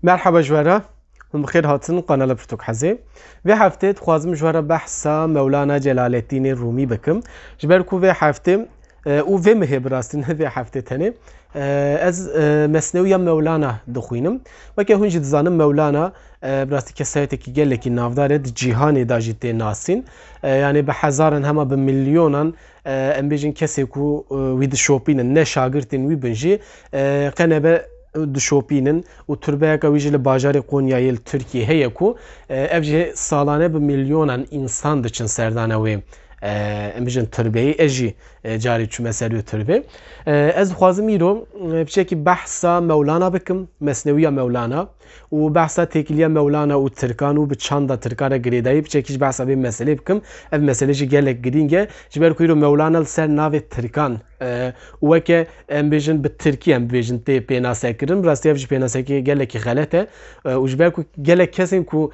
مرحبا جوارا من بخير هاتن قناة برتوك حزي في هفته خوازم جوارا بحثا مولانا جلال الدين الرومي بكم جبركو في هفته او في مهب راستن في هفته تاني از مسنوية مولانا دخوينم وكي هون جد زانم مولانا براستي كسايته كي قال لك النافدار جيهاني داجيتي ناسين يعني بحزارن هما بمليونان ام بيجن كسيكو ويد شوبين نه شاگرتين وي بنجي قنبه دشوپینن و تربیه که ویژه لباجار قونیایی ترکیه هیچ کو افجه سالانه به میلیونان انسان دچن سردانه و امروز تربیه اجی جاری چه مسئله تربیه از خوازم میرم بچه بحثا مولانا بکم مسنویه مولانا و بحثا تکلیه مولانا و ترکان و بچاندا ترکانه گریدایی بچه کیش بحثا به مسئله بکم اف مسئله جی گلک گرینگه جبر کویرو مولانا سر ناو ترکان و که امروز به ترکیه امروز تی پیناسه کردم راستی افج پیناسه که گلکی غلطه و جبر کو گلک کسی کو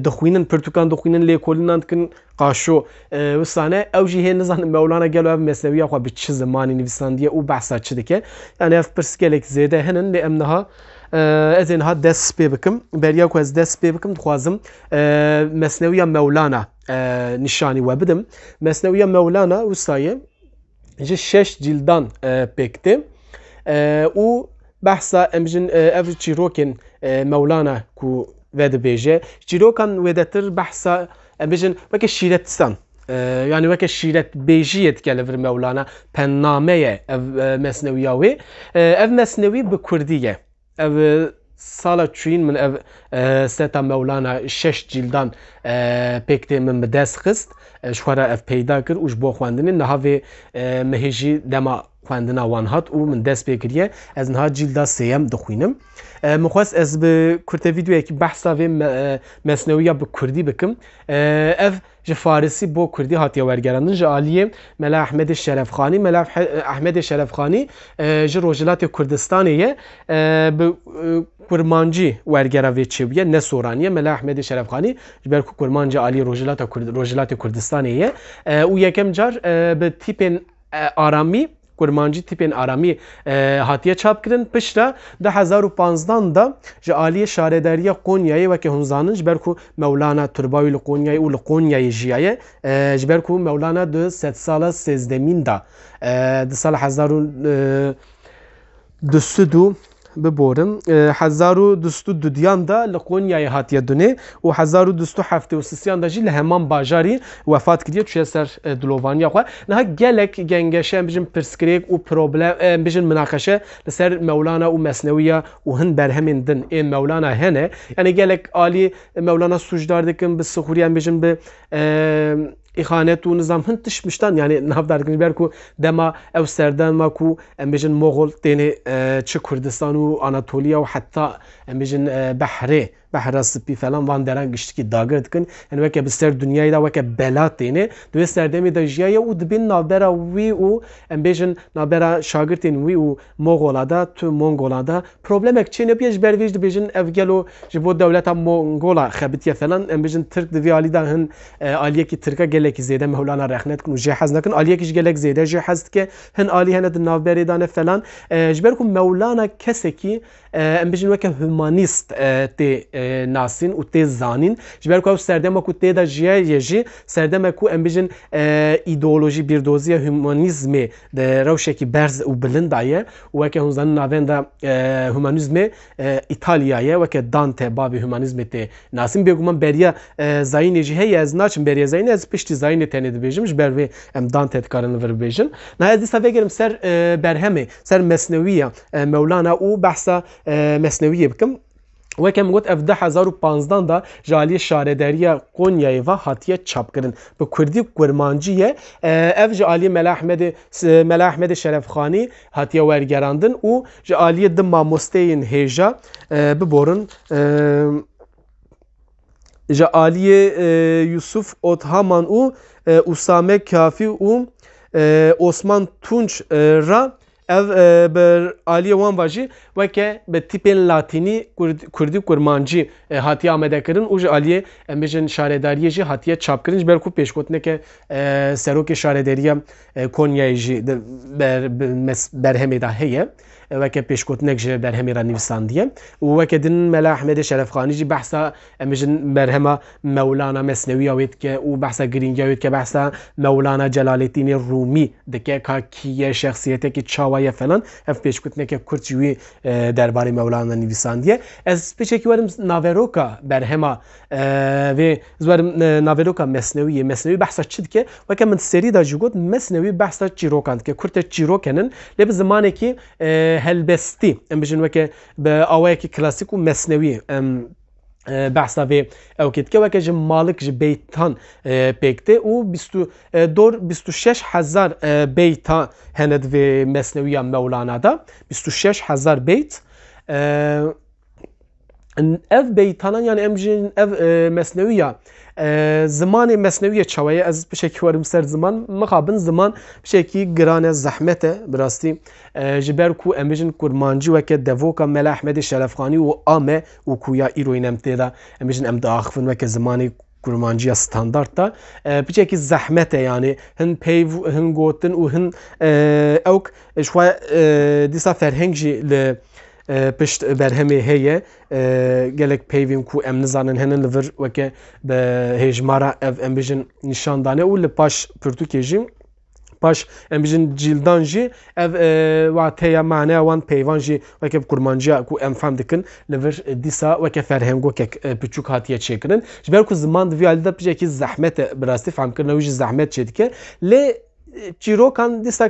دخوینن پرتوکان دخوینن لیکولنان کن قاشو وسانه اوجی هی نزان مولانا گلو اف مسنویه خو به چه زمانی نویساندیه و بحثا چه دکه یعنی اف پرس گلک زیده هنن لی امنها از اینها دست پی بکم بریا کو از دست پی بکم خوازم مسنویه مولانا نشانی و بدم مسنویه مولانا وسایه جه 6 جلدان پکته و بحثا امجن اف چیروکن مولانا کو ود بیجه چیروکان ودتر بحثا امجن وک شیرتستان يعني وك الشيرت بيجيت كالفر مولانا بنامية مسنوياوي اف مسنوي بكردية اف سالا تشين من اف ستا مولانا 6 جلدان بيكتي من مداس خست شوارا اف پیدا کر وش بو خواندنی نهاوی مهجی دما خواندنا وان هات و من دست بکریه از نها جلدا سیم دخوینم مخواست از به کرده ویدیو که بحثا و مسنویه به کردی بکم اف جه فارسی بو کردی هاتیه ورگراندن جه آلیه ملا احمد شرفخانی ملا احمد شرفخانی جه روجلات کردستانیه به کرمانجی ورگراوی چیویه نه سورانیه ملا احمد شرفخانی جبر کرمانجی آلی روجلات کردستانیه و یکم جار به تیپ آرامی کرمانجی تیپین آرامی هاتیه چاپ کردن پشتا ده 2015 دا جه آلیه شارداری قونیایی و که هنزانن جبر کو مولانا ترباوی لقونیایی و لقونیایی جیایه جبر کو مولانا ده 7 سال 13 دا ده سال 1202 ببورم 1202 دیان دا لقونیای هاتیه دونه و 1273 دا جی لهمان باجاری وفات کردیه چه سر دلوانیا خو نه گلک گنگشه بجن پرسکریک و پروبلم بجن مناقشه لسر مولانا و مسنویه و هن برهمین دن این مولانا هنه یعنی گلک عالی مولانا سوجدار دکن به سخوریان بجن به إخانات ونظام هنتش مشتان يعني نهفدار كنج بيركو دما أو سردان ماكو أمبيجن مغول تاني تش كردستان وأناطوليا وحتى أمبيجن بحر سبي فلان وان دران گشتکی داگر دکن یعنی وکه بسر دنیای دا وکه بلات تینه دوی سردمی دا جیای و دبین نابرا وی و امبیجن نابرا شاگرتین وی و مغولا دا تو مونگولا دا پروبلمک چینه بیش برویج دبیجن افگلو جبو دولتا مونگولا خبتیه فلان امبیجن ترک دوی آلی دا هن آلیه کی ترکا گلکی زیده مولانا رخنت کن و جهاز نکن آلیه کیش گلک زیده جهاز که هن آلی هند نابری دانه فلان جبرکم مولانا کسی کی امبیجن وکه هومانیست تی ناسین و تی زانین جبر کو سردم کو تی دا جی سردم کو امبیجن ایدئولوژی بیردوزی هومانیزم د روشکی برز و بلندایه و که هنزان ناوند هومانیزم ایتالیایه و که دانته باب هومانیزم تی ناسین بیگمان بریا زاین جی هی از ناچم بریا زاین از پشت زاین تنید بیجم جبر و ام دانته کارن ور بیجن نه از استفاده گرم سر برهمه سر مسنویه مولانا و بحثا مسنویه بکم وکم گفت اف 2015 دا جالی شارداری قونیای و هاتیه چاپ کردن به کردی کرمانجیه اف جالی ملا احمد شرفخانی هاتیه ورگراندن و جالی دم مستین هجا ببورن جالی یوسف اوتهامان و اسامه کافی و عثمان تونچ را ev ber aliye wan vajî weke bi tîpên latînî Kurdî kurmancî hatiye amedekirin û ji aliyê em bêjin şaredariyê jî hatiye çapkirin ji ber ku pêşgotineke serokê şaredariya Konyayê jî berhemê de heye. وەکە پێشکوتنێک ji berhemê nivîsandiye û weke din Mela Ehmedê Şerefxanî jî behsa em bijin berhema Mevlana Mesnewiya wê dike û behsa girîngiya wê dike behsa Mevlana Celaleddînê Rûmî dike ka kî şexsiyetekî çawa ye falan ev pêşkutneke Kurd jî wî derbarê Mevlana nivîsandiye. Ez pêşekî werim naveroka berhema vê werim naveroka Mesnewiyê. Mesnewî behsa çi dike? Weke min serî da jî got Mesnewî behsa çîrokan dike. Kurd çîrokenin lê bi zimanekî helbestî em bijin weke bi awayekî klasîk û Mesnewî behsa vê ewkê dike weke ji malik ji beytan pêkte û 26,000 beyta hene divê Mesnewiya Mevlana'da 26,000 beyt. Ev beytanan yani em jî ev Mesnewiya zimanê Mesnewiya çawaye ez pişekî werim ser ziman mixabin ziman pişekî giran e zehmet e bi rastî ji ber ku em bijin kurmancî weke devoka Mela Ehmedê Şerefxanî û ame û ku ya îroyên em tê de em bijin em diaxivin weke zimanê kurmanciya standart da pişekî zehmet e yani hin peyv hin gotin û hin ewk ji xwe dîsa ferheng jî li pişt berhemê heye gelek peyvên ku em nizanin hene li vir weke bi hêjmara ev em bijin nîşandane û li paş pirtûkê jî paş em bijin cîldan jî ev wateya maneya wan peyvan jî weke kurmanciya ku em fehm dikin li vir dîsa weke ferhengokek piçûk hatiye çêkirin ji ber ku ziman divê alî de pişekî zehmet e bi rastî femkirina wî jî zehmet çê dike lê çîrokan dîsa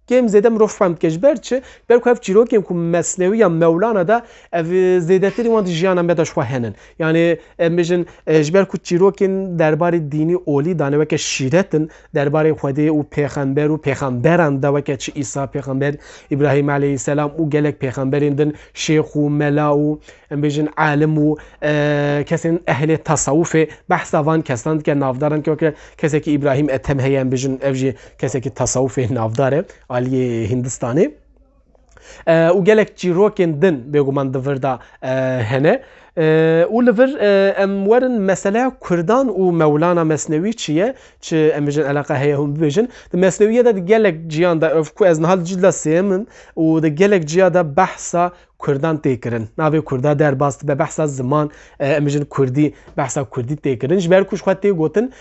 kêm zêde mirov fehm dike ji ber çi ber ku ev çîrokên ku Mesnewiya Mevlana da ev zêdetirî wan di jiyana me de ji xwe henin yani em bijin ji ber ku çîrokên derbarê dînî olî dane weke şîretin derbarê Xwedê û pêxember û pêxemberan da weke çi İsa pêxember İbrahîm aleyhisselam û gelek pêxemberên din şêx û mela û em bijin alim û kesên ehlê tasawufê behsa van kesan dike navdaran ke kesekî İbrahîm Ethem heye em bijin ev jî kesekî tasawufê navdar e aliyê Hindistanê û gelek çîrokên din bêguman di vir da hene û li vir em werin meseleya Kurdan û Mevlana Mesnewî çi ye çi em bijin eleqa heye hûn bibêjin di Mesnewiyê de di gelek ciyan da ev ku ez niha cîla sêmin û di gelek ciya da behsa Kurdan tê kirin navê Kurda derbas dibe behsa ziman em bijin Kurdî behsa Kurdî tê kirin ji ber ku ji xwe tê gotin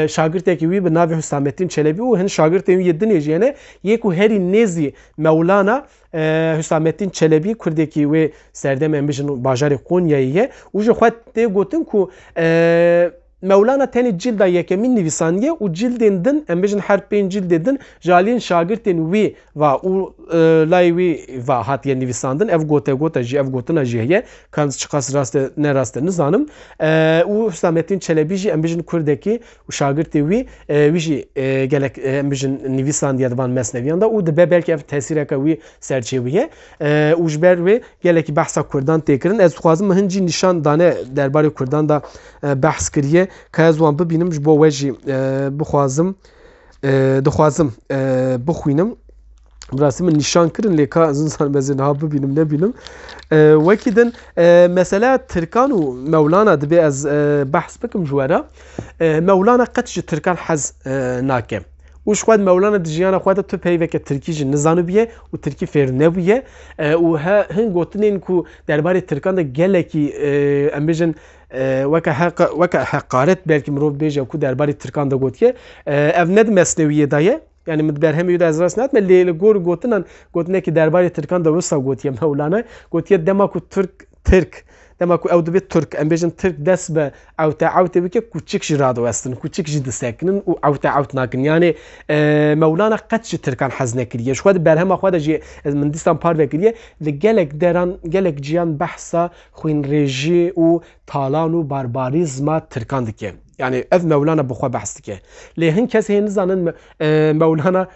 şagirtekî wî bi navê Hüsamettin Çelebi û hin şagirtên wî yê dinê jî hene yê ku herî nêzî Mevlana Hüsamettin Çelebi Kurdekî wê serdem em bijin bajarê Konyayê ye û ji xwe tê gotin ku Mevlana tenê cilda yekemîn nivîsandiye û cildên din em bijin her pênc cildê din ji aliyên şagirtên wî va û layê wî va hatiye nivîsandin ev gotegota jî ev gotina jî heye kan çiqas rast e ne rast e nizanim û Hüsamettin Çelebi jî em bijin Kurdekî û şagirtê wî wî jî gelek em bijin nivîsandiye divan Mesneviyan da û dibe belkî ev tesîreka wî serçêwî ye û ji ber wê gelekî behsa Kurdan tê kirin ez dixwazim hin jî nîşan dane derbarê Kurdan da behs kiriye که از وان ببینم جبو وجی دخوازم بخوینم براستی من نشان کردن لیکا از انسان بزن ها ببینم نبینم وکی دن مثلا ترکان و مولانا دبی از بحث بکم جوارا مولانا قدش ترکان حز ناکم وش خود مولانا دجیانا خود تو پیوه که ترکی جن نزانو بیه و ترکی فیر نبیه و هن گوتنین کو درباره ترکان ده گله کی امبیجن وکه حقارت belki مرو بیجه کو درباره ترکان ده گوتیه ev ند مسنویه دایه yani berhemi yuda ezras ne etme leyli gor gotine ki derbarê Türkan da wisa gotiye Mevlana gotiye dema ku Türk dema ku ew dibe Türk em bêjin Türk dest be awte bike küçük jî radwestin küçük jî disekinin û awte nakin yani Mevlana qet ji Türkan hez nekiriye ji xwe di berhema xwe de jî ez min dîstan par vekiriye li gelek deran gelek ciyan behsa xwînrêjî û talan û barbarizma Türkan dike yani ev Mevlana bi xwe behs dike lê hin kes hê nizanin Mevlana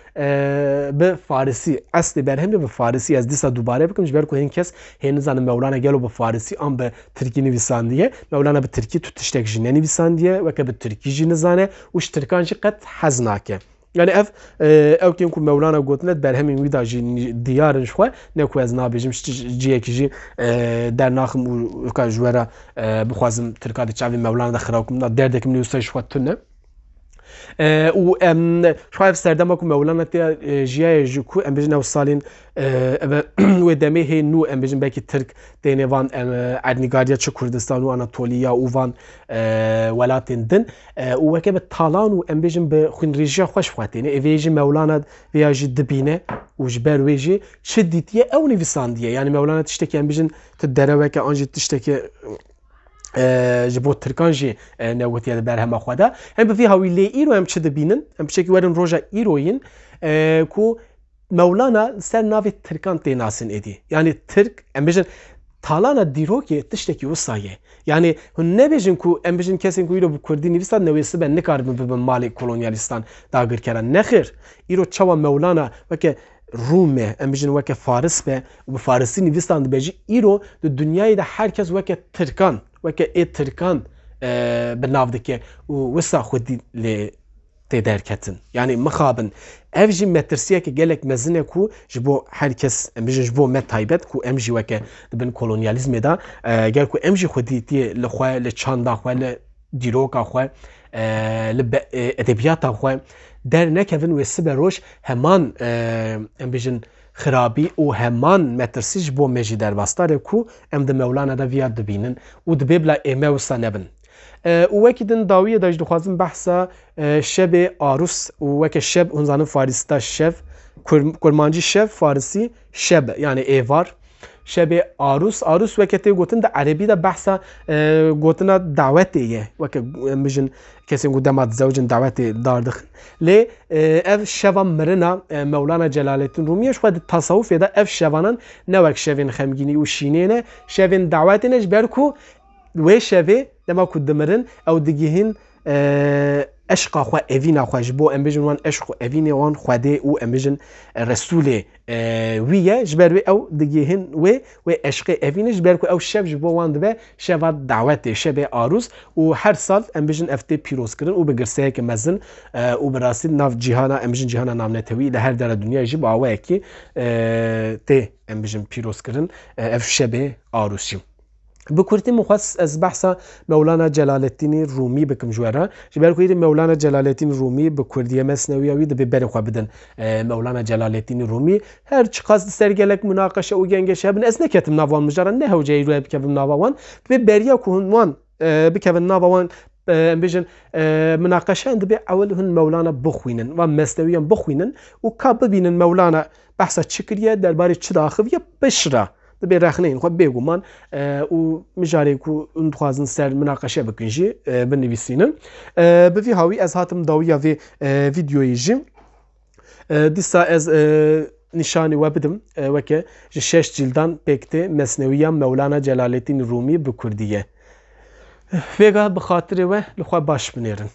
bi Farisî eslê berhemê bi Farisî ez dîsa dubare bikim ji ber ku hin kes hê nizanin Mevlana gelo bi Farisî an bi Tirkî nivîsandiye Mevlana bi Tirkî tu tiştek jî nenivîsandiye weke bi Tirkî jî nizane û ji Tirkan jî qet hez nake yani ev ewkên ku Mevlana gotine berhemên wî da jî diyarin ji xwe ne ku ez nabêjim ciyekî jî dernaxim û ka ji we re bixwazim Tirka di çavê Mevlana de xirakim da derdekim nê wisa ji xwe tune و شايف سردما كو مولانا تي جيا جوكو ام بيجن وصالين ودمه هي نو ام بيجن باكي ترك تيني وان ادنيغاديا تش كردستان و اناطوليا وفان ولاتن دن وكه بالطالان و ام بيجن بخون ريجيا خوش فاتيني ايجي مولانا فياجي دبينه وجبر ويجي شديتيه او نيفسانديه يعني مولانا تشتكي ام بيجن تدروك انجي تشتكي جبو تركانجي نوتي برهم خدا هم بفيها ويلي ايرو هم تشد بينن هم بشكل ورن روجا ايروين كو مولانا سر نافي تركان تيناسن ادي يعني ترك هم بيجن تالانا ديروكي تشتكي وصايه يعني هن نبيجن كو ام بيجن كسين كو ايرو بكردي نيفسان نويس بن نكار بمالي كولونيالستان داغر كران نخير ايرو تشوا مولانا وك رومه ام بيجن وك فارس به وبفارسي نيفسان بيجي ايرو الدنيا ده هركز وك تركان وكا اي تركان بنافدكي وسا خودي ل تدركتن يعني مخابن افجي مترسيه كي قالك مزنه كو جبو هركس امجي جبو مت تايبت كو امجي وكا بن كولونياليزم دا قال كو امجي خودي تي لخوا لچاندا خوا ديروكا خوا لب ادبيات خوا در نكفن وسبروش همان امبيجن خرابي و همان مترسيج بو مجي در باستار كو ام د مولانا دا فيا دبينن و دبيبلا ايمو سنبن وكيدن داويه داج دخوازم بحثا شب عروس وك شب هنزان فارستا شف كرمانجي شف فارسي شب يعني ايفار شب عروس وكتي قوتن دا عربي دا بحثا قوتنا دعوتيه وك مجن كسين قدامات زوجن دعوتي دار دخل لي اف شفا مرنا مولانا جلال الدين رومي شو د تصوف دا اف شفانن نوك شفين خمگيني و شينينه شفين دعوتنش بركو و شفي لما كود مرن او دگيهن عشق خو اوینا خوش بو امبیجن وان عشق اوینه وان خوده او امبیجن رسول ویه جبر او دگیهن و عشق اوینه جبر کو او شب جبو وان دبه شب دعوت شب عروس و هر سال امبیجن افته پیروز کردن او بگرسه که مزن او براسی ناف جهانا امبیجن جهانا نام نتوی له هر در دنیا جب اوه کی ته امبیجن پیروز کردن اف شب عروسی بكرتي مخصص از بحثا مولانا جلال الدين رومي بكم جوارا جبالكو يدي مولانا جلال الدين رومي بكردية مسنوية ويد ببري خوا بدن مولانا جلال الدين رومي هر قصد سرگلك مناقشه و گنگش هبن از نكتم ناوان مجرد نه وجاي رو بكم ناوان ببريا كون وان بكم ناوان بيجن مناقشه عند بي اول هن مولانا بخوينن و مسنويا بخوينن و كاب بينن مولانا بحثا چكريه درباري چ داخويه بشرا دبي راخنين خو بيغو مان و مجاري كو اندخوازن سر مناقشه بكنجي بنويسينن بفي هاوي از هاتم داويا في فيديوي جي ديسا از نشاني وبدم وكه شش جلدان بكتي مسنويا مولانا جلال الدين رومي بكرديه فيغا بخاطر و لخوا باش بنيرن